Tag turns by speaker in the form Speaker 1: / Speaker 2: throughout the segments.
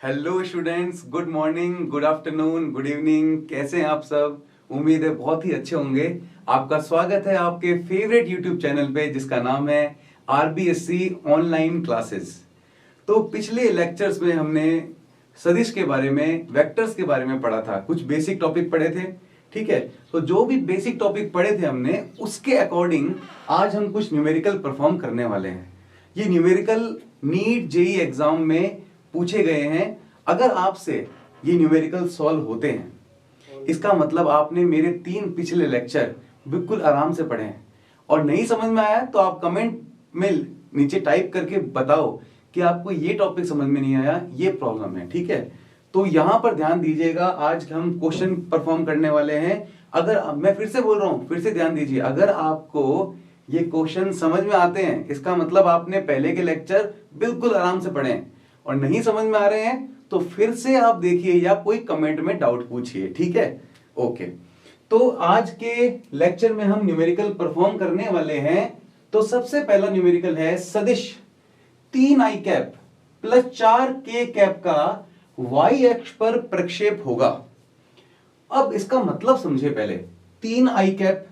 Speaker 1: Hello students, good morning, good afternoon, good evening. कैसे हैं आप सब? उम्मीद है बहुत ही अच्छे होंगे। आपका स्वागत है आपके फेवरेट यूट्यूब चैनल पे जिसका नाम है आरबीएससी ऑनलाइन क्लासेस। तो पिछले लेक्चर्स में हमने सदिश के बारे में, वेक्टर्स के बारे में पढ़ा था, कुछ बेसिक टॉपिक पढ़े थे। ठीक है, तो जो भी बेसिक टॉपिक पढ़े थे हमने, उसके अकॉर्डिंग आज हम कुछ न्यूमेरिकल परफॉर्म करने वाले हैं। ये न्यूमेरिकल नीट जेई एग्जाम में पूछे गए हैं। अगर आपसे ये न्यूमेरिकल सॉल्व होते हैं, इसका मतलब आपने मेरे 3 पिछले लेक्चर बिल्कुल आराम से पढ़े हैं। और नहीं समझ में आया तो आप कमेंट में नीचे टाइप करके बताओ कि आपको ये टॉपिक समझ में नहीं आया, ये प्रॉब्लम है। ठीक है, तो यहां पर ध्यान दीजिएगा, आज हम क्वेश्चन परफॉर्म करने वाले हैं। अगर मैं फिर से बोल रहा हूं, फिर से ध्यान दीजिए, अगर आपको ये क्वेश्चन समझ में आते हैं, इसका मतलब आपने पहले के लेक्चर बिल्कुल आराम से पढ़े हैं। और नहीं समझ में आ रहे हैं तो फिर से आप देखिए या कोई कमेंट में डाउट पूछिए। ठीक है, ओके। तो आज के लेक्चर में हम न्यूमेरिकल परफॉर्म करने वाले हैं। तो सबसे पहला न्यूमेरिकल है सदिश 3 आई कैप प्लस 4 के कैप का y अक्ष पर प्रक्षेप होगा। अब इसका मतलब समझे पहले। 3 आई कैप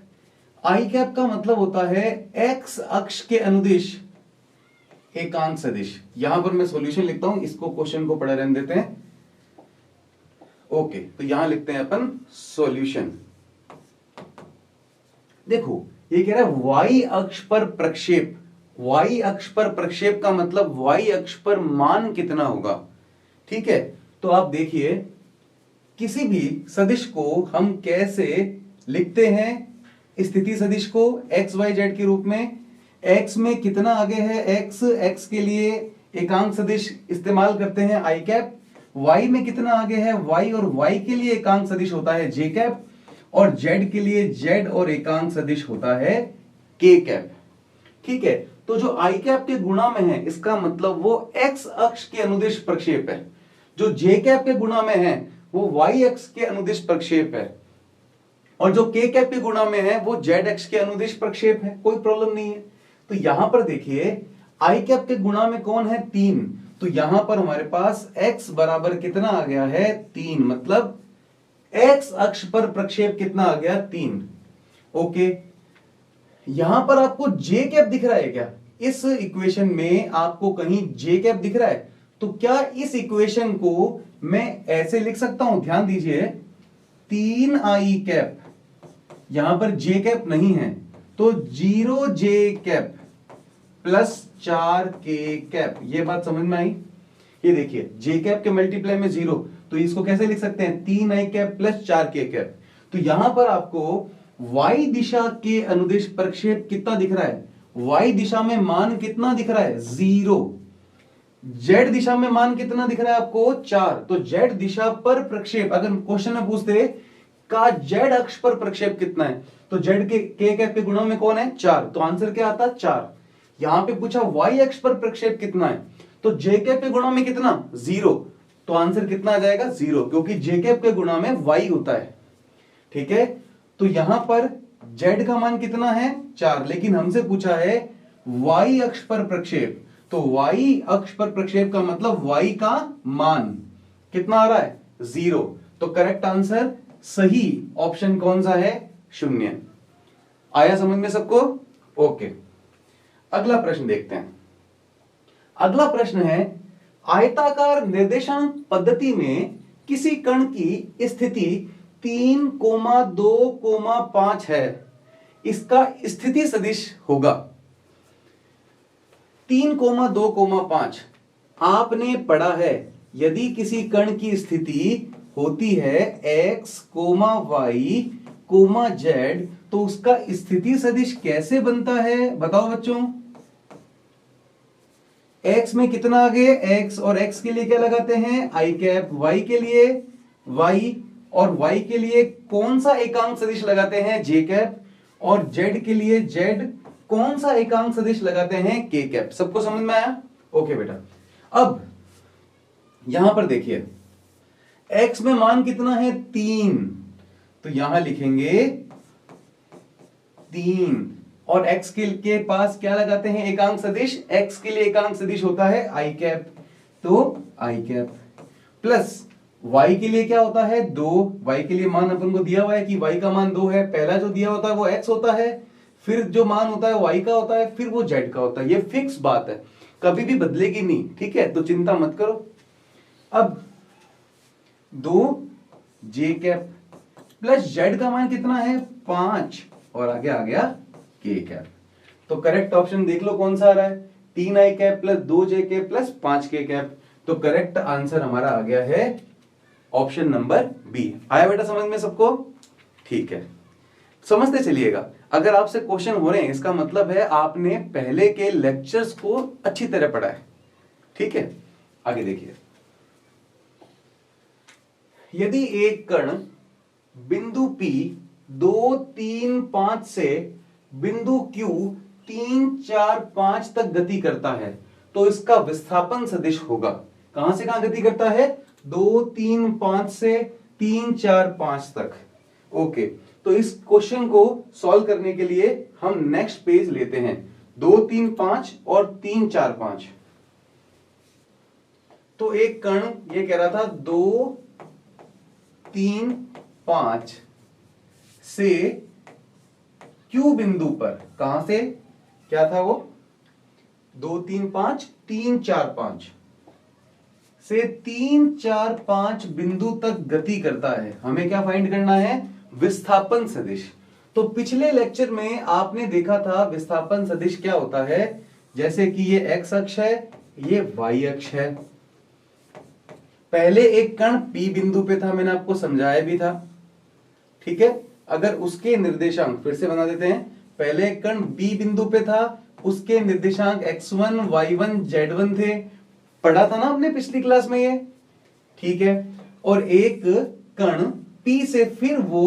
Speaker 1: का मतलब होता है x अक्ष के अनुदिश एकांक सदिश। यहां पर मैं सॉल्यूशन लिखता हूं, इसको क्वेश्चन को पढ़े रहने देते हैं। ओके, तो यहां लिखते हैं अपन सॉल्यूशन। देखो, ये कह रहा है y अक्ष पर प्रक्षेप। y अक्ष पर प्रक्षेप का मतलब y अक्ष पर मान कितना होगा। ठीक है, तो आप देखिए, किसी भी सदिश को हम कैसे लिखते हैं? स्थिति सदिश को x y z के रूप में। x में कितना आगे है x के लिए एकांक सदिश इस्तेमाल करते हैं i कैप। y में कितना आगे है y, और y के लिए एकांक सदिश होता है j कैप। और z के लिए z और एकांक सदिश होता है k कैप। ठीक है, तो जो i कैप के गुणा में है, इसका मतलब वो x अक्ष के अनुदिश प्रक्षेप है। जो j कैप के गुणा में है वो y अक्ष के अनुदिश प्रक्षेप है। और जो k कैप के गुणा में है वो z अक्ष के अनुदिश प्रक्षेप है। कोई प्रॉब्लम नहीं है। तो यहां पर देखिए, आई कैप के गुणा में कौन है? 3। तो यहां पर हमारे पास x बराबर कितना आ गया है? 3। मतलब x अक्ष पर प्रक्षेप कितना आ गया? 3। ओके, यहां पर आपको j कैप दिख रहा है क्या? इस इक्वेशन में आपको कहीं j कैप दिख रहा है? तो क्या इस इक्वेशन को मैं ऐसे लिख सकता हूं? ध्यान दीजिए, 3 आई कैप, यहां पर j कैप नहीं है, तो 0 j कैप प्लस 4 के कैप। ये बात समझ में आई? ये देखिए, j कैप के मल्टीप्लाई में 0, तो इसको कैसे लिख सकते हैं? 3 आई कैप प्लस 4 के कैप। तो यहां पर आपको y दिशा के अनुदिश प्रक्षेप कितना दिख रहा है? y दिशा में मान कितना दिख रहा है? 0। z दिशा में मान कितना दिख रहा है आपको? 4। तो z दिशा पर प्रक्षेप, अगर क्वेश्चन में पूछते का z अक्ष पर प्रक्षेप कितना है, तो z के k कैप के गुणों में कौन है? 4। तो आंसर क्या आता? 4। यहां पे पूछा y अक्ष पर प्रक्षेप कितना है, तो j कैप के गुणा में कितना? 0। तो आंसर कितना आ जाएगा? 0, क्योंकि j कैप के गुणा में y होता है। ठीक है, तो यहां पर z का मान कितना है? 4। लेकिन हमसे पूछा है y अक्ष पर प्रक्षेप, तो y अक्ष पर प्रक्षेप का मतलब y का मान कितना आ रहा है? 0। तो करेक्ट आंसर, सही ऑप्शन कौन सा है? 0। आया समझ में सबको? ओके, अगला प्रश्न देखते हैं। अगला प्रश्न है, आयताकार निर्देशांक पद्धति में किसी कण की स्थिति 3,2,5 है, इसका स्थिति सदिश होगा। 3,2,5 आपने पढ़ा है, यदि किसी कण की स्थिति होती है x, y, z, तो उसका स्थिति सदिश कैसे बनता है? बताओ बच्चों। x में कितना आगे? x, और x के लिए क्या लगाते हैं? i cap. y के लिए y, और y के लिए कौन सा एकांक सदिश लगाते हैं? j cap. और z के लिए z कौन सा एकांक सदिश लगाते हैं? k cap. सबको समझ में आया? ओके बेटा, अब यहां पर देखिए, x में मान कितना है? 3। तो यहां लिखेंगे 3, और x के पास क्या लगाते हैं? एकांक सदिश। x के लिए एकांक सदिश होता है i कैप, तो i कैप। प्लस y के लिए क्या होता है 2, y के लिए मान अपन को दिया हुआ है कि y का मान 2 है, पहला जो दिया होता है वो x होता है, फिर जो मान होता है y का होता है, फिर वो z का होता है। ये फिक्स बात है, कभी भी बदलेगी नहीं, ठीक है, तो चिंता मत करो। अब 2 j कैप प्लस z का मान कितना है 5 और आगे आ गया k कैप। तो करेक्ट ऑप्शन देख लो कौन सा आ रहा है, 3i cap plus 2j cap plus 5k cap. तो करेक्ट आंसर हमारा आ गया है ऑप्शन नंबर बी। आया बेटा समझ में सबको? ठीक है, समझते चलिएगा। अगर आपसे क्वेश्चन हो रहे हैं इसका मतलब है आपने पहले के लेक्चर्स को अच्छी तरह पढ़ा है, ठीक है। आगे देखिए, यदि एक कण बिंदु P 2, 3, 5 से बिंदु Q 3, 4, 5 तक गति करता है तो इसका विस्थापन सदिश होगा। कहां से कहां गति करता है? 2, 3, 5 से 3, 4, 5 तक। ओके, तो इस क्वेश्चन को सॉल्व करने के लिए हम नेक्स्ट पेज लेते हैं। 2, 3, 5 और 3, 4, 5। तो एक कण ये कह रहा था 2, 3, 5 से Q बिंदु पर, कहां से, क्या था वो, 2, 3, 5, 3, 4, 5 से 3, 4, 5 बिंदु तक गति करता है। हमें क्या फाइंड करना है? विस्थापन सदिश। तो पिछले लेक्चर में आपने देखा था विस्थापन सदिश क्या होता है, जैसे कि ये x अक्ष है, ये y अक्ष है। पहले एक कण P बिंदु पे था, मैंने आपको समझाया भी था, ठीक है। अगर उसके निर्देशांक फिर से बना देते हैं, पहले एक कण B बिंदु पे था, उसके निर्देशांक x1, y1, z1 थे, पढ़ा था ना हमने पिछली क्लास में ये, ठीक है। और एक कण P से फिर वो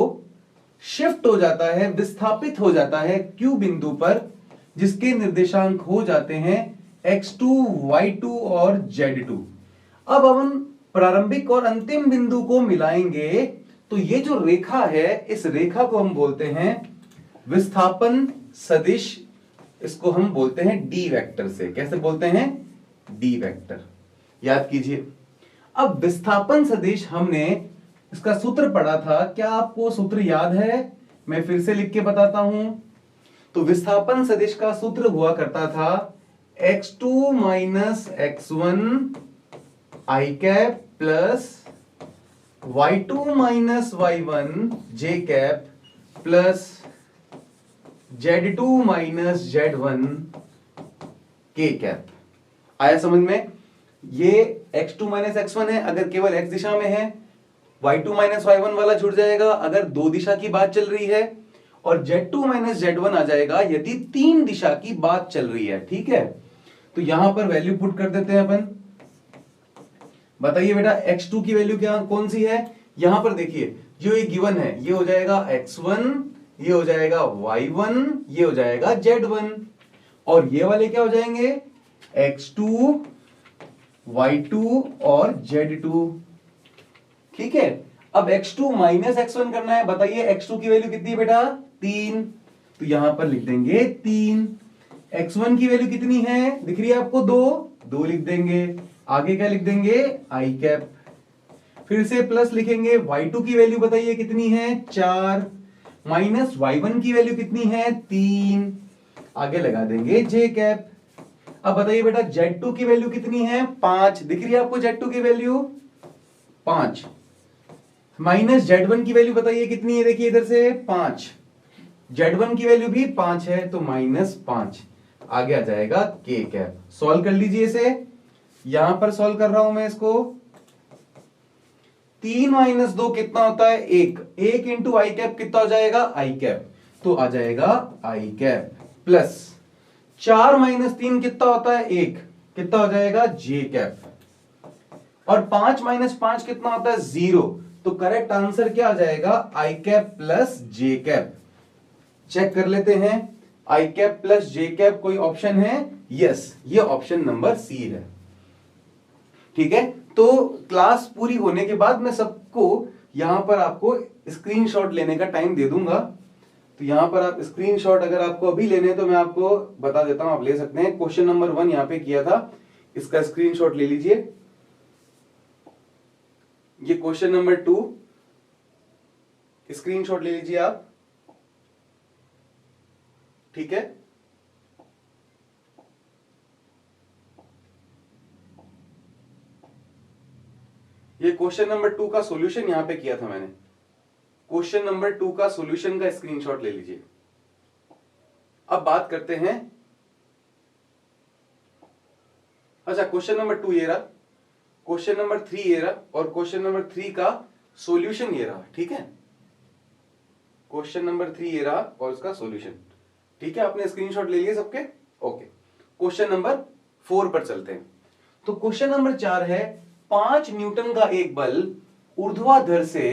Speaker 1: शिफ्ट हो जाता है, विस्थापित हो जाता है Q बिंदु पर, जिसके निर्देशांक हो जाते हैं x2, y2 और z2। अब हम प्रारंभिक और अंतिम बिंदु को मिलाएंगे तो ये जो रेखा है, इस रेखा को हम बोलते हैं विस्थापन सदिश। इसको हम बोलते हैं डी वेक्टर से। कैसे बोलते हैं? D vector. याद कीजिए, अब विस्थापन सदिश हमने इसका सूत्र पढ़ा था, क्या आपको सूत्र याद है? मैं फिर से लिख के बताता हूं। तो विस्थापन सदिश का सूत्र हुआ करता था x2 minus x1 i cap plus y2 minus y1 j cap plus z2 minus z1 k cap. आया समझ में? ये x2 माइनस x1 है अगर केवल x दिशा में है, y2 माइनस y1 वाला जुड़ जाएगा अगर दो दिशा की बात चल रही है, और z2 माइनस z1 आ जाएगा यदि तीन दिशा की बात चल रही है, ठीक है। तो यहां पर वैल्यू पुट कर देते हैं अपन। बताइए बेटा x2 की वैल्यू क्या कौन सी है? यहां पर देखिए, जो ये गिवन है ये हो जाएगा x1, ये हो जाएगा y1, ये हो जाएगा z1, और ये वाले क्या हो जाएंगे? x2, y2 और z2, ठीक है। अब x2 माइनस x1 करना है। बताइए x2 की वैल्यू कितनी है बेटा? 3, तो यहां पर लिख देंगे 3। x1 की वैल्यू कितनी है? दिख रही है आपको? 2 लिख देंगे। आगे क्या लिख देंगे? i cap. फिर से प्लस लिखेंगे। y2 की वैल्यू बताइए कितनी है? 4 माइनस y1 की वैल्यू कितनी है? 3, आगे लगा देंगे j कैप। अब बताइए बेटा z2 की वैल्यू कितनी है? 5, दिख रही है आपको z2 की वैल्यू? 5 माइनस z1 की वैल्यू बताइए कितनी है? देखिए इधर से 5, z1 की वैल्यू भी 5 है तो -5, आगे आ जाएगा k कैप। सॉल्व कर लीजिए इसे, यहां पर सॉल्व कर रहा हूं मैं इसको। 3 माइनस 2 कितना होता है? 1 इंटू आई कैप कितना हो जाएगा? आई कैप, तो आ जाएगा आई कैप प्लस 4 माइनस 3 कितना होता है? 1, कितना हो जाएगा? जे कैप, और 5 माइनस 5 कितना होता है? 0, तो करेक्ट आंसर क्या आ जाएगा? आई कैप प्लस जे कैप। चेक कर लेते हैं, आई कैप प्लस जे कैप कोई ऑप्शन है? यस, ये ऑप्शन नंबर सी है, ठीक है। तो क्लास पूरी होने के बाद मैं सबको यहां पर आपको स्क्रीनशॉट लेने का टाइम दे दूंगा। तो यहां पर आप स्क्रीनशॉट अगर आपको अभी लेने हैं तो मैं आपको बता देता हूं, आप ले सकते हैं। क्वेश्चन नंबर 1 यहां पे किया था, इसका स्क्रीनशॉट ले लीजिए। ये क्वेश्चन नंबर 2, स्क्रीनशॉट ले लीजिए आप, ठीक है। ये क्वेश्चन नंबर 2 का सॉल्यूशन यहां पे किया था मैंने। क्वेश्चन नंबर 2 का सॉल्यूशन का स्क्रीनशॉट ले लीजिए। अब बात करते हैं, अच्छा क्वेश्चन नंबर 2 ये रहा, क्वेश्चन नंबर 3 ये रहा, और क्वेश्चन नंबर 3 का सॉल्यूशन ये रहा, ठीक है। क्वेश्चन नंबर 3 ये रहा और इसका सॉल्यूशन, ठीक है। आपने स्क्रीनशॉट ले लिए सबके, ओके। क्वेश्चन नंबर 4 पर चलते हैं। तो क्वेश्चन नंबर 4 है, 5 न्यूटन का एक बल ऊर्ध्वाधर से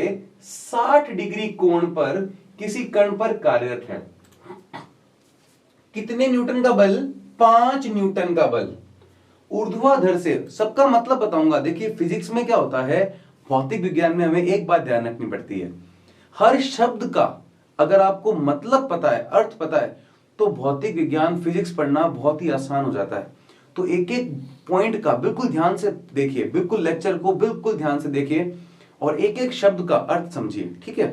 Speaker 1: 60 डिग्री कोण पर किसी कण पर कार्यरत है। कितने न्यूटन का बल? 5 न्यूटन का बल ऊर्ध्वाधर से। सबका मतलब बताऊंगा। देखिए फिजिक्स में क्या होता है, भौतिक विज्ञान में हमें एक बात ध्यान रखनी पड़ती है, हर शब्द का अगर आपको मतलब पता है, अर्थ पता है, तो भौतिक विज्ञान फिजिक्स पढ़ना बहुत ही आसान हो जाता है। तो एक एक पॉइंट का बिल्कुल ध्यान से देखिए, बिल्कुल लेक्चर को बिल्कुल ध्यान से देखिए और एक एक शब्द का अर्थ समझिए, ठीक है।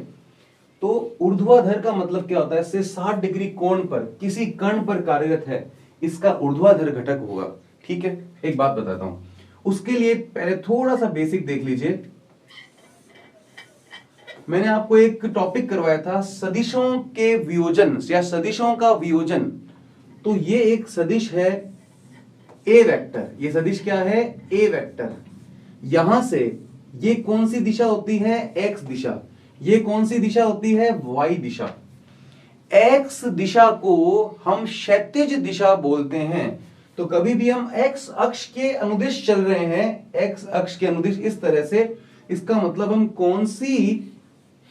Speaker 1: तो ऊर्ध्वाधर का मतलब क्या होता है, से 60 डिग्री कोण पर किसी कण पर कार्यरत है, इसका ऊर्ध्वाधर घटक होगा, ठीक है। एक बात बताता हूं, उसके लिए पहले थोड़ा सा बेसिक देख लीजिए। मैंने आपको एक टॉपिक करवाया था सदिशों के वियोजन या सदिशों का वियोजन। तो ये एक सदिश है ए वेक्टर, ये सदिश क्या है, ए वेक्टर। यहां से ये कौन सी दिशा होती है, एक्स दिशा। ये कौन सी दिशा होती है, वाई दिशा। एक्स दिशा को हम क्षैतिज दिशा बोलते हैं। तो कभी भी हम एक्स अक्ष के अनुदिश चल रहे हैं, एक्स अक्ष के अनुदिश इस तरह से, इसका मतलब हम कौन सी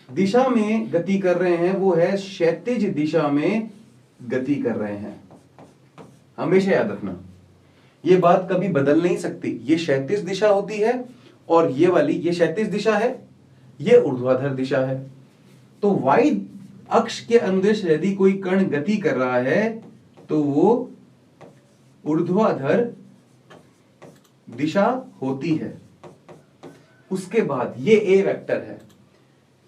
Speaker 1: दिशा में गति कर रहे हैं, वो है क्षैतिज दिशा में गति कर रहे हैं। हमेशा याद रखना, ये बात कभी बदल नहीं सकती। ये क्षैतिज दिशा होती है और ये वाली, ये क्षैतिज दिशा है, ये ऊर्ध्वाधर दिशा है। तो वाई अक्ष के अनुदिश यदि कोई कण गति कर रहा है तो वो ऊर्ध्वाधर दिशा होती है। उसके बाद ये ए वेक्टर है,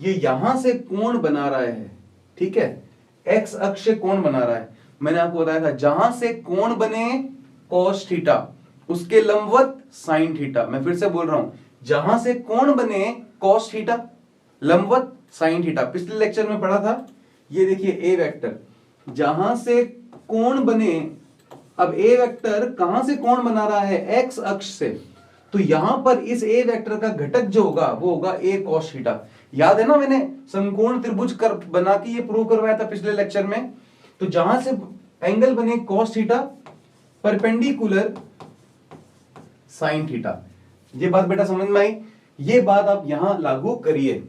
Speaker 1: ये यहां से कोण बना रहा है, ठीक है, एक्स अक्ष से कोण बना रहा है। मैंने आपको बताया था जहां से कोण बने cos थीटा, उसके लंबवत sin थीटा। मैं फिर से बोल रहा हूं, जहां से कोण बने cos थीटा, लंबवत sin थीटा। पिछले लेक्चर में पढ़ा था, ये देखिए ए वेक्टर, जहां से कोण बने। अब ए वेक्टर कहां से कोण बना रहा है, एक्स अक्ष से। तो यहां पर इस ए वेक्टर का घटक जो होगा वो होगा ए cos थीटा। याद है ना, मैंने समकोण त्रिभुज कर बना के ये प्रूव करवाया था पिछले लेक्चर में। तो जहां से एंगल बने cos theta perpendicular sin theta. ये बात बेटा समझ में आई? ये बात आप यहां लागू करिए।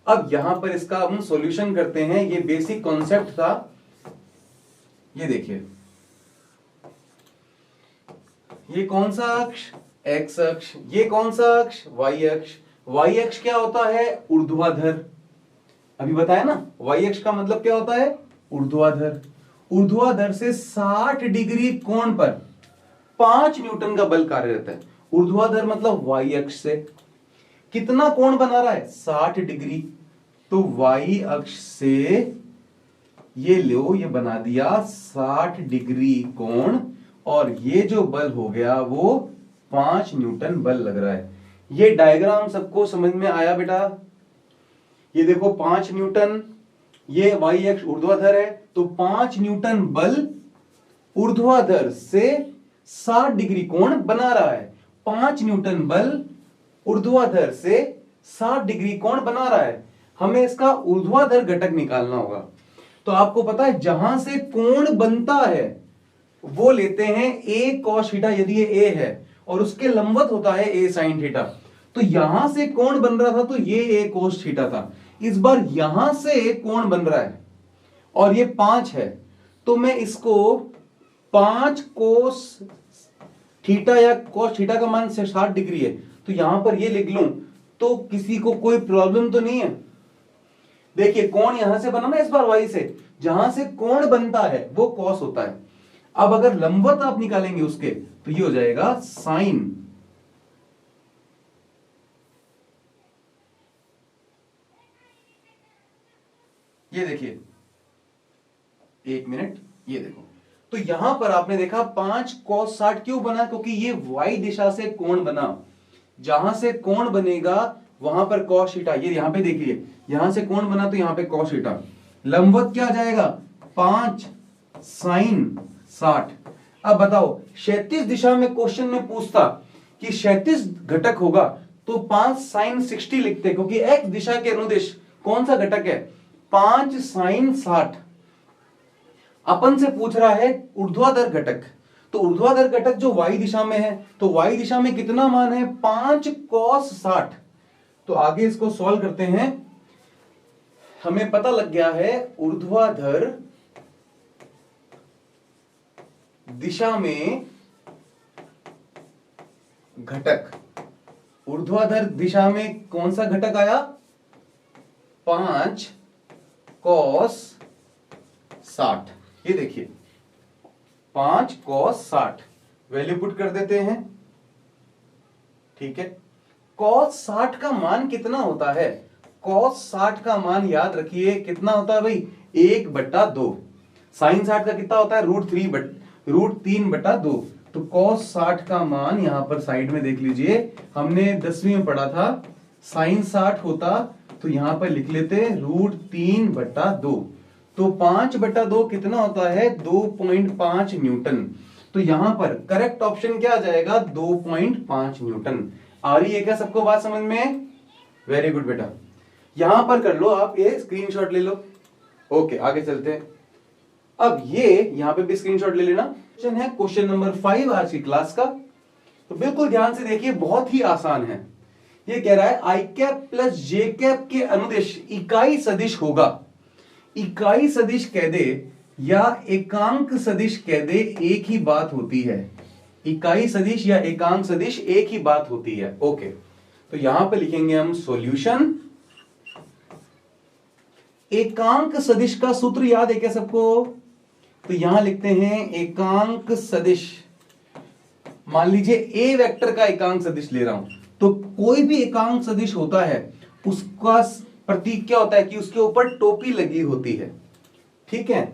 Speaker 1: अब यहां पर इसका हम सॉल्यूशन करते हैं। ये बेसिक कॉन्सेप्ट था, ये देखिए, ये कौन सा अक्ष, एक्स अक्ष, ये कौन सा अक्ष, वाई अक्ष। वाई अक्ष क्या होता है, ऊर्ध्वाधर। अभी बताया ना, वाई अक्ष का मतलब क्या होता है, ऊर्ध्वाधर। ऊर्ध्वाधर से 60 डिग्री कोण पर 5 न्यूटन का बल कार्यरत है। ऊर्ध्वाधर मतलब वाई अक्ष से कितना कोण बना रहा है, 60 डिग्री। तो वाई अक्ष से ये लो, ये बना दिया 60 डिग्री कोण, और ये जो बल हो गया वो 5 न्यूटन बल लग रहा है। ये डायग्राम सबको समझ में आया बेटा? ये देखो 5 न्यूटन, ये वाई अक्ष ऊर्ध्वाधर है, तो 5 न्यूटन बल ऊर्ध्वाधर से 60 डिग्री कोण बना रहा है। 5 न्यूटन बल ऊर्ध्वाधर से 60 डिग्री कोण बना रहा है। हमें इसका ऊर्ध्वाधर घटक निकालना होगा। तो आपको पता है जहां से कोण बनता है वो लेते हैं a cos थीटा, यदि ये a है, और उसके लंबवत होता है a sin थीटा। तो यहां से कोण बन रहा था तो ये a cos थीटा था। इस बार यहां से कोण बन रहा है और ये 5 है, तो मैं इसको 5 cos थीटा, या cos थीटा का मान 60 डिग्री है, तो यहां पर ये लिख लूं, तो किसी को कोई प्रॉब्लम तो नहीं है। देखिए कोण यहां से बना ना इस बार वाई से, जहां से कोण बनता है वो cos होता है। अब अगर लंबवत आप निकालेंगे उसके, तो ये हो जाएगा साइन। ये देखिए, एक मिनट, ये देखो, तो यहां पर आपने देखा 5 cos 60 क्यों बना, क्योंकि ये y दिशा से कोण बना, जहां से कोण बनेगा वहां पर cos थीटा, ये यहां पे देखिए, यहां से कोण बना तो यहां पे cos थीटा, लंबवत क्या आ जाएगा 5 sin 60। अब बताओ क्षैतिज दिशा में क्वेश्चन में पूछता कि क्षैतिज घटक होगा तो 5 sin 60 लिखते, क्योंकि x दिशा के अनुदिश कौन सा घटक है 5 sin 60। अपन से पूछ रहा है ऊर्ध्वाधर घटक, तो ऊर्ध्वाधर घटक जो y दिशा में है, तो y दिशा में कितना मान है 5 cos 60। तो आगे इसको सॉल्व करते हैं, हमें पता लग गया है ऊर्ध्वाधर दिशा में घटक, ऊर्ध्वाधर दिशा में कौन सा घटक आया 5 cos 60। ये देखिए 5 cos 60 वैल्यू पुट कर देते हैं, ठीक है। cos 60 का मान कितना होता है, cos 60 का मान याद रखिए कितना होता है भाई 1/2। sin 60 का कितना होता है √3/2। तो cos 60 का मान यहां पर साइड में देख लीजिए, हमने 10वीं में पढ़ा था sin 60 होता तो यहां पर लिख लेते √3/2। तो 5/2 कितना होता है 2.5 न्यूटन। तो यहां पर करेक्ट ऑप्शन क्या आ जाएगा 2.5 न्यूटन। आ रही है क्या सबको बात समझ में? वेरी गुड बेटा, यहां पर कर लो आप, ये स्क्रीनशॉट ले लो। ओके आगे चलते हैं। अब ये यहां पे भी स्क्रीनशॉट ले लेना। क्वेश्चन है क्वेश्चन नंबर 5 आज की क्लास का, तो बिल्कुल ध्यान से देखिए, बहुत ही आसान है। ये कह रहा है i cap plus J cap के अनुदिश इकाई सदिश होगा। इकाई सदिश कह दे या एकांक सदिश कह दे एक ही बात होती है। इकाई सदिश या एकांक सदिश एक ही बात होती है। ओके, तो यहां पे लिखेंगे हम सॉल्यूशन। एकांक सदिश का सूत्र याद है क्या सबको? तो यहां लिखते हैं एकांक सदिश। मान लीजिए ए वेक्टर का एकांक सदिश ले रहा हूं, तो कोई भी एकांक सदिश होता है उसका प्रतीक क्या होता है कि उसके ऊपर टोपी लगी होती है, ठीक है।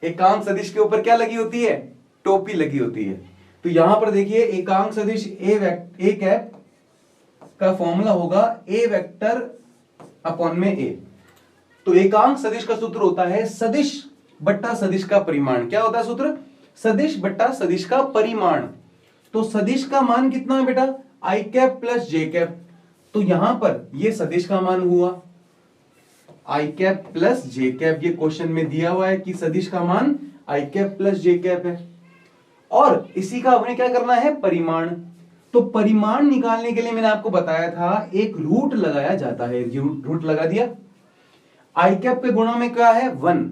Speaker 1: एकांक सदिश के ऊपर क्या लगी होती है? टोपी लगी होती है। तो यहां पर देखिए एकांक सदिश ए कैप का फॉर्मूला होगा ए वेक्टर अपॉन में ए। तो एकांक सदिश का सूत्र होता है सदिश बट्टा सदिश का परिमाण। क्या होता है सूत्र? सदिश बट्टा सदिश का परिमाण। तो सदिश का मान कितना है बेटा? आई कैप प्लस जे कैप। तो यहां पर ये सदिश का मान हुआ आई कैप प्लस जे कैप। ये क्वेश्चन में दिया हुआ है कि सदिश का मान आई कैप प्लस जे कैप है, और इसी का हमने क्या करना है? परिमाण। तो परिमाण निकालने के लिए मैंने आपको बताया था एक रूट लगाया जाता है। रूट लगा दिया। आई कैप के गुणा में क्या है? 1।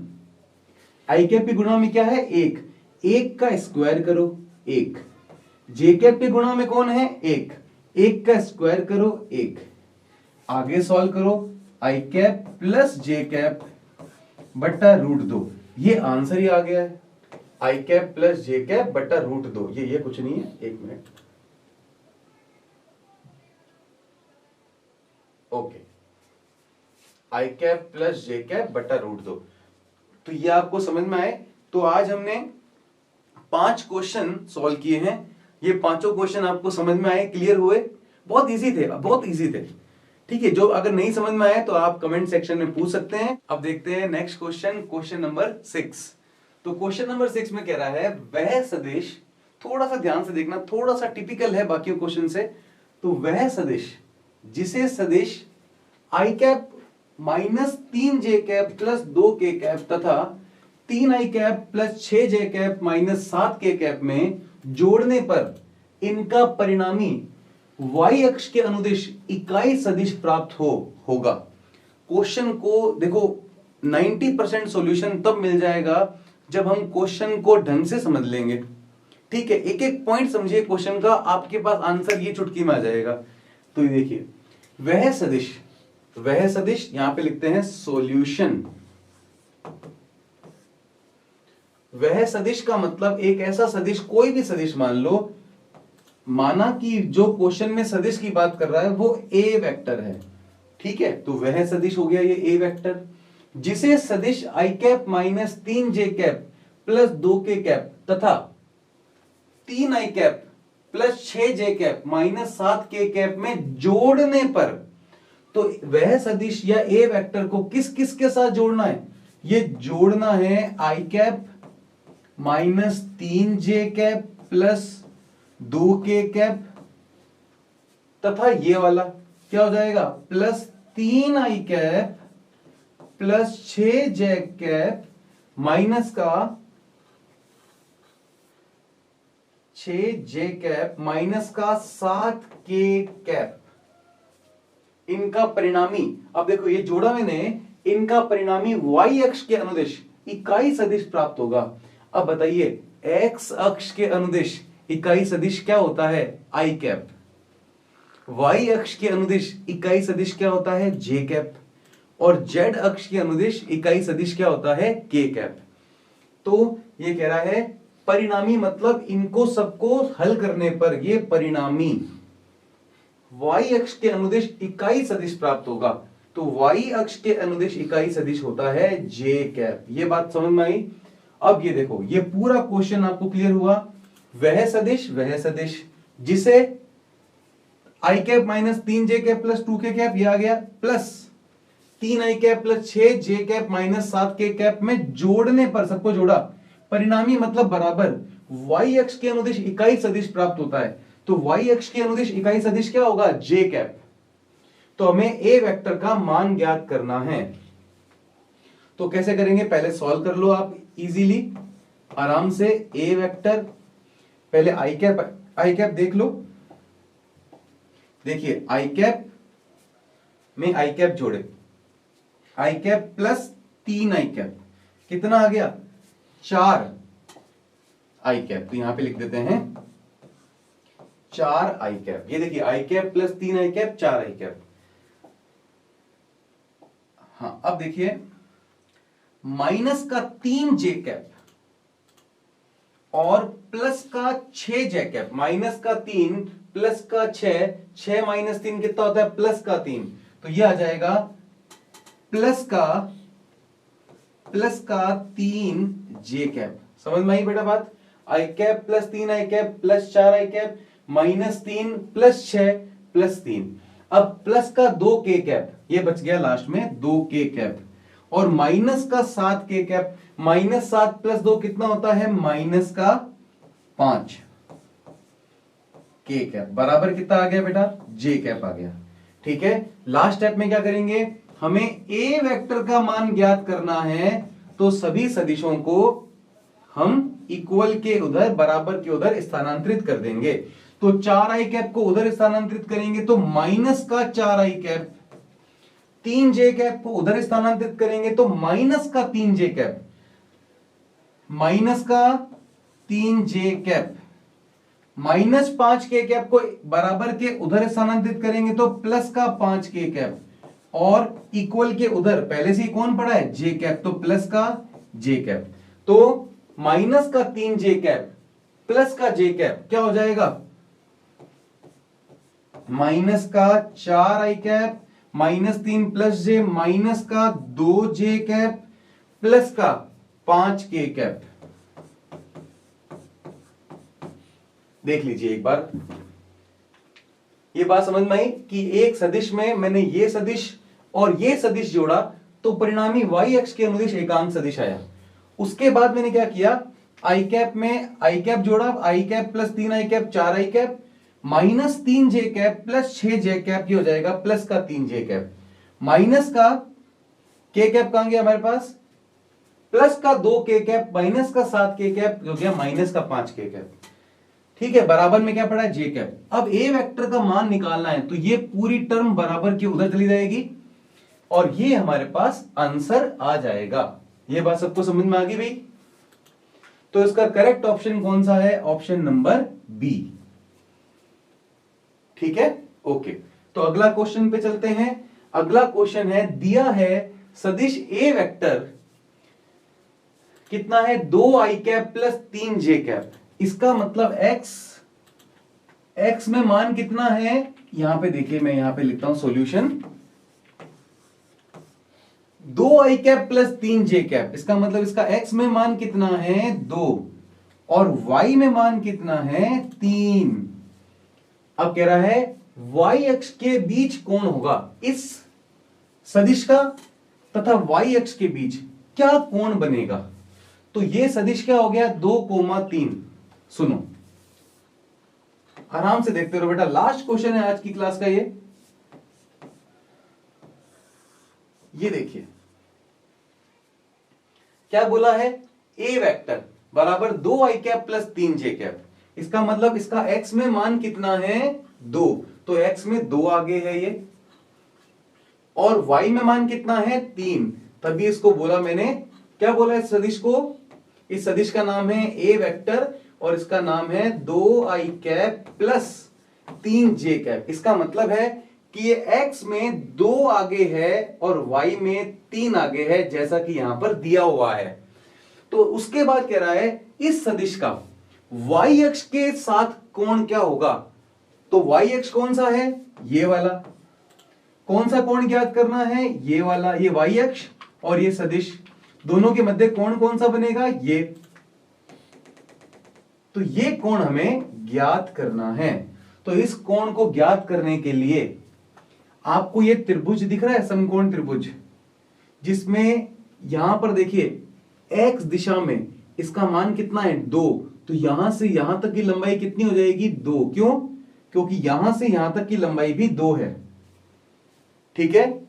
Speaker 1: आई कैप के गुणा में क्या है? 1। 1 का स्क्वायर करो 1। जे कैप के गुणा में कौन है? 1। 1 का स्क्वायर करो 1। आगे सॉल्व करो आई कैप प्लस जे कैप बट्टा √2। ये आंसर ही आ गया है, i cap plus J cap बट्टा √2। ये कुछ नहीं है, एक मिनट। ओके, आई कैप प्लस जे कैप बट्टा √2। तो ये आपको समझ में आए? तो आज हमने 5 क्वेश्चन सॉल्व किए हैं। ये पांचों क्वेश्चन आपको समझ में आए, क्लियर हुए? बहुत इजी थे, बहुत इजी थे, ठीक है। जो अगर नहीं समझ में आए तो आप कमेंट सेक्शन में पूछ सकते हैं। अब देखते हैं नेक्स्ट क्वेश्चन, क्वेश्चन नंबर 6। तो क्वेश्चन नंबर 6 में कह रहा है वह सदिश, थोड़ा सा ध्यान से देखना, थोड़ा सा टिपिकल है बाकी क्वेश्चन से। तो वह सदिश जिसे सदिश i cap minus 3 J cap plus 2 के कैप तथा 3 आई कैप प्लस 6 जे कैप माइनस 7 के कैप में जोड़ने पर इनका परिणामी y अक्ष के अनुदिश इकाई सदिश प्राप्त होगा। क्वेश्चन को देखो 90% सॉल्यूशन तब मिल जाएगा जब हम क्वेश्चन को ढंग से समझ लेंगे, ठीक है। एक एक पॉइंट समझिए क्वेश्चन का, आपके पास आंसर ये चुटकी में आ जाएगा। तो ये देखिए वह सदिश यहां पे लिखते हैं सॉल्यूशन। वह सदिश का मतलब एक ऐसा सदिश, कोई भी सदिश मान लो, माना कि जो क्वेश्चन में सदिश की बात कर रहा है वो ए वेक्टर है, ठीक है, तो वह सदिश हो गया ये ए वेक्टर, जिसे सदिश i cap minus 3j cap plus 2k cap तथा 3i cap plus 6j cap minus 7k cap में जोड़ने पर, तो वह सदिश या ए वेक्टर को किस किस के साथ जोड़ना है, ये जोड़ना है i cap minus 3j cap plus 2k cap तथा ये वाला क्या हो जाएगा plus 3i cap plus 6j cap minus का 6j कैप माइनस का 7k कैप, इनका परिणामी, अब देखो ये जोड़ा मैंने, इनका परिणामी y अक्ष के अनुदिश इकाई सदिश प्राप्त होगा। अब बताइए x अक्ष के अनुदिश इकाई सदिश क्या होता है i कैप, y अक्ष के अनुदिश इकाई सदिश क्या होता है j कैप, और z अक्ष के अनुदिश इकाई सदिश क्या होता है k कैप। तो ये कह रहा है परिणामी मतलब इनको सबको हल करने पर ये परिणामी y अक्ष के अनुदिश इकाई सदिश प्राप्त होगा। तो y अक्ष के अनुदिश इकाई सदिश होता है j कैप। ये बात समझ में आई। अब ये देखो ये पूरा क्वेश्चन आपको क्लियर हुआ। वह सदिश जिसे i cap minus 3j cap plus 2k cap ये आ गया plus 3i cap plus 6j cap minus 7k cap में जोड़ने पर, सबको जोड़ा, परिणामी मतलब बराबर y अक्ष के अनुदिश इकाई सदिश प्राप्त होता है। तो y अक्ष के अनुदिश इकाई सदिश क्या होगा j कैप। तो हमें a वेक्टर का मान ज्ञात करना है। तो कैसे करेंगे, पहले सॉल्व कर लो आप इजीली आराम से। a वेक्टर पहले i कैप देख लो। देखिए i कैप में i कैप जोड़े, i cap plus 3i cap कितना आ गया 4i कैप। तो यहां पे लिख देते हैं 4i कैप। ये देखिए i cap plus 3i cap 4i cap. हाँ अब देखिए माइनस का 3j कैप और प्लस का 6j कैप, माइनस का 3 प्लस का 6 माइनस 3 कितना होता है प्लस का 3, तो ये आ जाएगा प्लस का 3j कैप। समझ में आई बेटा बात। i cap plus 3i cap plus 4i cap minus 3 plus 6 plus 3। अब प्लस का 2k कैप, ये बच गया लास्ट में 2k कैप, और माइनस का 7k कैप, माइनस 7 प्लस 2 कितना होता है माइनस का 5k कैप, बराबर कितना आ गया बेटा j कैप आ गया। ठीक है, लास्ट स्टेप में क्या करेंगे, हमें a वेक्टर का मान ज्ञात करना है। तो सभी सदिशों को हम इक्वल के उधर, बराबर के उधर स्थानांतरित कर देंगे। तो 4i कैप को उधर स्थानांतरित करेंगे तो माइनस का 4i कैप, 3j कैप को उधर स्थानांतरित करेंगे तो माइनस का 3j कैप, माइनस का 3j cap, minus 5k cap को बराबर के उधर स्थानांतरित करेंगे तो प्लस का 5k कैप, और इक्वल के उधर पहले से ही कौन पड़ा है j कैप, तो प्लस का j कैप। तो माइनस का 3j कैप प्लस का j कैप क्या हो जाएगा, माइनस का 4i cap minus 3 plus j minus का 2j कैप प्लस का 5k कैप। देख लीजिए एक बार, ये बात समझ में आई कि एक सदिश में मैंने ये सदिश और ये सदिश जोड़ा तो परिणामी y अक्ष के अनुदिश एकांक सदिश आया। उसके बाद मैंने क्या किया, i कैप में i कैप जोड़ा, i cap plus 3i cap 4i cap minus 3j cap plus 6j cap, ये हो जाएगा प्लस का 3j कैप, माइनस का k कैप कहां गया हमारे पास, प्लस का 2k कैप माइनस का 7k कैप हो गया माइनस का 5k कैप। ठीक है, बराबर में क्या पड़ा है j कैप। अब a वेक्टर का मान निकालना है तो ये पूरी टर्म बराबर के उधर चली जाएगी और ये हमारे पास आंसर आ जाएगा। ये बात सबको समझ में आ गई भाई। तो इसका करेक्ट ऑप्शन कौन सा है, ऑप्शन नंबर बी। ठीक है, ओके। तो अगला क्वेश्चन पे चलते हैं। अगला क्वेश्चन है, दिया है सदिश ए वेक्टर कितना है 2i cap plus 3j cap. इसका मतलब x में मान कितना है, यहां पे देखिए मैं यहां पे लिखता हूं solution. 2i cap plus 3j cap, इसका मतलब इसका x में मान कितना है 2 और y में मान कितना है 3। अब कह रहा है y अक्ष के बीच कौन होगा, इस सदिश का तथा y अक्ष के बीच क्या कोण बनेगा। तो ये सदिश क्या हो गया 2,3। सुनो आराम से देखते रहो बेटा, लास्ट क्वेश्चन है आज की क्लास का ये देखिए क्या बोला है, a वेक्टर बराबर 2i cap plus 3j cap, इसका मतलब इसका x में मान कितना है 2, तो x में 2 आगे है ये, और y में मान कितना है 3, तभी इसको बोला मैंने, क्या बोला इस सदिश को, इस सदिश का नाम है a वेक्टर और इसका नाम है 2i cap plus 3j cap. इसका मतलब है कि ये x में 2 आगे है और y में 3 आगे है, जैसा कि यहां पर दिया हुआ है। तो उसके बाद कह रहा है इस सदिश का y अक्ष के साथ कोण क्या होगा, तो y अक्ष कौन सा है, ये वाला, कौन सा कोण ज्ञात करना है, ये वाला, ये y अक्ष और ये सदिश, दोनों के मध्य कोण कौन सा बनेगा, ये, तो ये कोण हमें ज्ञात करना है। तो इस कोण को ज्ञात करने के लिए आपको ये त्रिभुज दिख रहा है, समकोण त्रिभुज, जिसमें यहां पर देखिए x दिशा में इसका मान कितना है 2, तो यहां से यहां तक की लंबाई कितनी हो जाएगी 2, क्यों, क्योंकि यहां से यहां तक की लंबाई भी 2 है। ठीक है,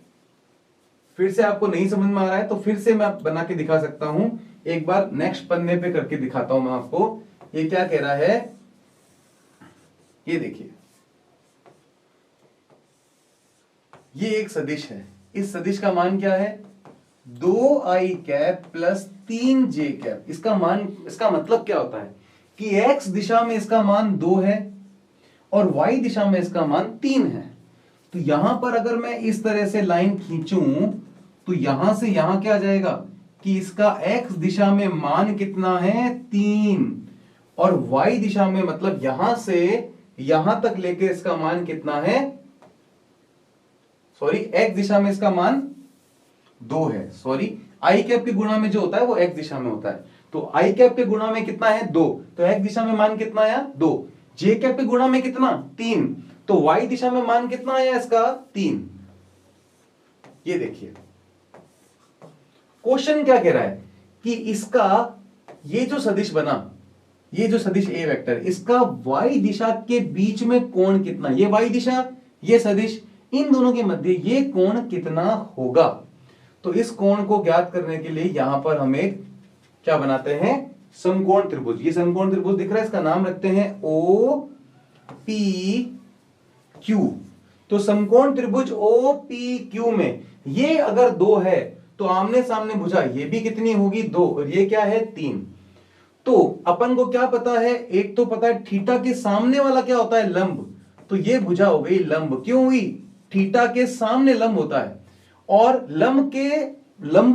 Speaker 1: फिर से आपको नहीं समझ में आ रहा है तो फिर से मैं बना के दिखा सकता हूं, एक बार नेक्स्ट पन्ने पे करके दिखाता हूं मैं आपको। ये क्या कह रहा है, ये देखिए ये एक सदिश है, इस सदिश का मान क्या है 2i cap plus 3j cap. इसका मान, इसका मतलब क्या होता है कि x दिशा में इसका मान 2 है और y दिशा में इसका मान 3 है। तो यहां पर अगर मैं इस तरह से लाइन खींचूं तो यहां से यहां क्या आ जाएगा कि इसका x दिशा में मान कितना है 3 और y दिशा में मतलब यहां से यहां तक लेके इसका मान कितना है, सॉरी x दिशा में इसका मान 2 है, सॉरी i कैप के गुणा में जो होता है वो x दिशा में होता है, तो i कैप के गुणा में कितना है 2, तो x दिशा में मान कितना आया 2, j कैप के गुणा में कितना 3, तो y दिशा में मान कितना आया इसका 3। ये देखिए क्वेश्चन क्या कह रहा है कि इसका ये जो सदिश बना, ये जो सदिश a वेक्टर, इसका y दिशा के बीच में कोण कितना, ये y दिशा ये सदिश, इन दोनों के मध्य ये कोण कितना होगा। तो इस कोण को ज्ञात करने के लिए यहां पर हम एक क्या बनाते हैं, समकोण त्रिभुज। ये समकोण त्रिभुज दिख रहा है, इसका नाम रखते हैं OPQ। तो समकोण त्रिभुज OPQ में ये अगर 2 है तो आमने सामने भुजा ये भी कितनी होगी 2 और ये क्या है 3। तो अपन को क्या पता है, एक तो पता है थीटा के सामने वाला क्या होता है लंब, तो ये भुजा हो गई लंब, क्यों हुई, थीटा के सामने लंब होता है और लंब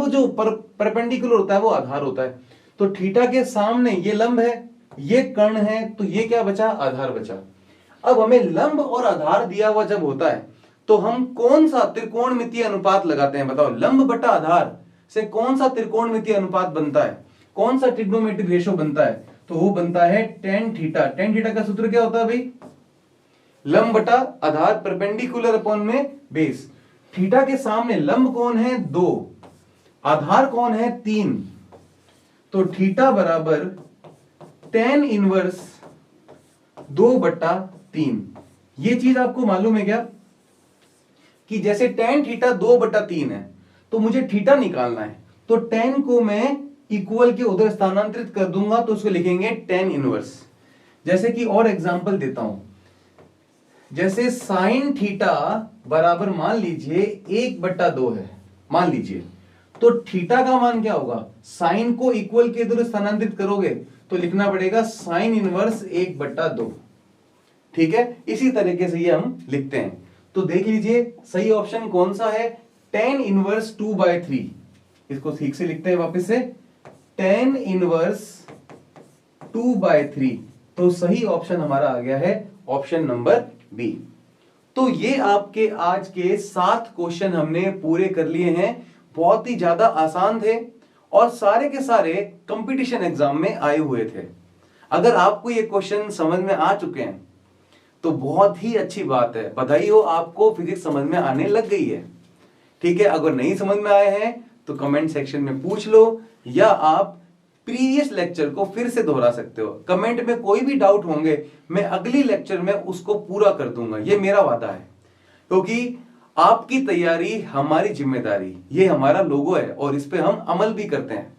Speaker 1: जो परपेंडिकुलर होता है वो आधार होता है। तो थीटा के सामने ये लंब है, ये कर्ण है, तो ये क्या बचा, आधार बचा। अब हमें लंब और आधार दिया हुआ जब होता है तो हम कौन सा त्रिकोणमितीय अनुपात लगाते हैं, बताओ, लंब बटा आधार से कौन सा त्रिकोणमितीय अनुपात बनता है, कौन सा ट्रिग्नोमेट्रिक रेशो बनता है, तो वो बनता है tan थीटा। tan थीटा का सूत्र क्या होता है भाई, लंब बटा आधार परपेंडिकुलर अपॉन में बेस। थीटा के सामने लंब कौन है 2, आधार कौन है 3, तो थीटा बराबर tan इनवर्स 2/3। ये चीज आपको मालूम है क्या कि जैसे tan थीटा 2/3 है तो मुझे थीटा निकालना है, तो tan को मैं इक्वल के उधर स्थानांतरित कर दूंगा तो उसको लिखेंगे tan इनवर्स। जैसे कि और एग्जांपल देता हूं, जैसे साइन थीटा बराबर मान लीजिए 1/2 है, मान लीजिए, तो थीटा का मान क्या होगा, साइन को इक्वल के इधर स्थानांतरित करोगे तो लिखना पड़ेगा साइन इनवर्स 1/2। ठीक है, इसी तरीके से ये हम लिखते हैं। तो देख लीजिए सही ऑप्शन कौन सा है, tan इनवर्स 2/3। इसको ठीक से लिखते हैं वापस से, tan इनवर्स 2/3। तो सही ऑप्शन हमारा आ गया है ऑप्शन नंबर बी। तो ये आपके आज के 7 क्वेश्चन हमने पूरे कर लिए हैं बहुत ही ज्यादा आसान थे और सारे के सारे कंपटीशन एग्जाम में आए हुए थे। अगर आपको ये क्वेश्चन समझ में आ चुके हैं तो बहुत ही अच्छी बात है, बधाई हो, आपको फिजिक्स समझ में आने लग गई है। ठीक है, अगर नहीं समझ में आए हैं तो कमेंट सेक्शन में पूछ लो, या आप प्रीवियस लेक्चर को फिर से दोहरा सकते हो। कमेंट में कोई भी डाउट होंगे मैं अगली लेक्चर में उसको पूरा कर दूंगा, ये मेरा वादा है, क्योंकि आपकी तैयारी हमारी जिम्मेदारी, ये हमारा लोगो है और इस पे हम अमल भी करते हैं।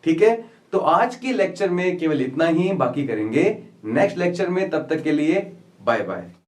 Speaker 1: ठीक है, तो आज के लेक्चर में केवल इतना ही, बाकी करेंगे नेक्स्ट लेक्चर में। तब तक के लिए बाय बाय।